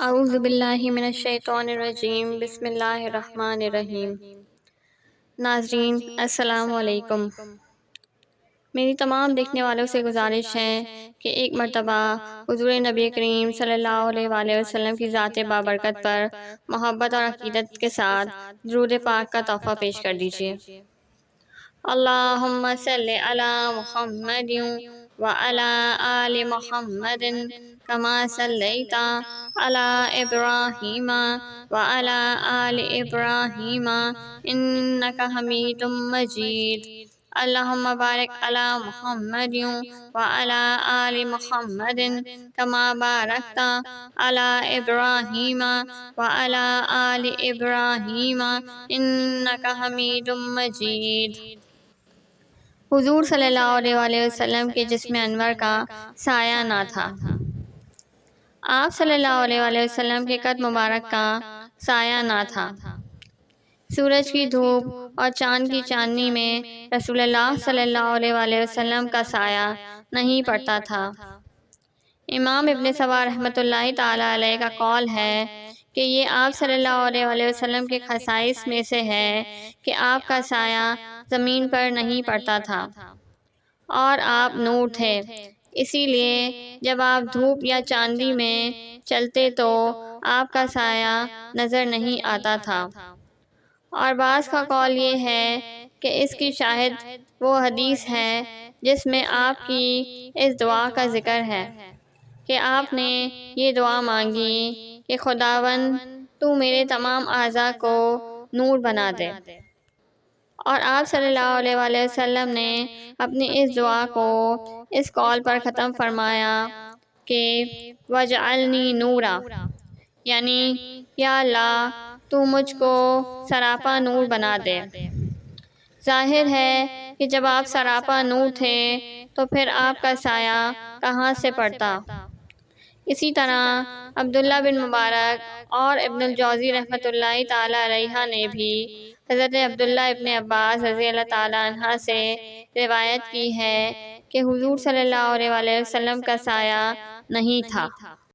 اعوذ باللہ من الشیطان الرجیم، بسم اللہ الرحمن الرحیم۔ ناظرین السلام علیکم۔ میری تمام دیکھنے والوں سے گزارش ہے کہ ایک مرتبہ حضور نبی کریم صلی اللہ علیہ وآلہ وسلم کی ذات بابرکت پر محبت اور عقیدت کے ساتھ درود پاک کا تحفہ پیش کر دیجیے۔ اللہم صلی علی محمد وعلی آل محمد کما صلیت علی ابراہیم وعلی آل ابراہیم انک حمید مجید۔ اللہم بارک علی محمد وعلی آل محمد کما بارکت علی ابراہیم وعلی آل ابراہیم انک حمید مجید۔ حضور صلی اللہ علیہ وآلہ وسلم کے جسم انور کا سایہ نہ تھا۔ آپ صلی اللہ علیہ وآلہ وسلم کے قد مبارک کا سایہ نہ تھا۔ سورج کی دھوپ اور چاند کی چاندنی میں رسول اللہ صلی اللہ علیہ وآلہ وسلم کا سایہ نہیں پڑتا تھا۔ امام ابن سبا رحمۃ اللہ تعالی علیہ کا قول ہے کہ یہ آپ صلی اللہ علیہ وآلہ وسلم کے خصائص میں سے ہے کہ آپ کا سایہ زمین پر نہیں پڑتا تھا اور آپ نور تھے، اسی لیے جب آپ دھوپ یا چاندنی میں چلتے تو آپ کا سایہ نظر نہیں آتا تھا۔ اور بعض کا قول یہ ہے کہ اس کی شاہد وہ حدیث ہے جس میں آپ کی اس دعا کا ذکر ہے کہ آپ نے یہ دعا مانگی کہ خداوند تو میرے تمام اعضاء کو نور بنا دے۔ اور آپ صلی اللہ علیہ وآلہ وسلم نے اپنی اس دعا کو اس قول پر ختم فرمایا کہ وَاجْعَلْنِي نُورًا، یعنی یا اللہ تو مجھ کو سراپا نور بنا دے۔ ظاہر ہے کہ جب آپ سراپا نور تھے تو پھر آپ کا سایہ کہاں سے پڑتا۔ اسی طرح عبداللہ بن مبارک اور ابن الجوزی رحمۃ اللہ تعالی علیہ نے بھی حضرت عبداللہ ابن عباس رضی اللہ تعالی عنہ سے روایت کی ہے کہ حضور صلی اللہ علیہ وآلہ وسلم کا سایہ نہیں تھا۔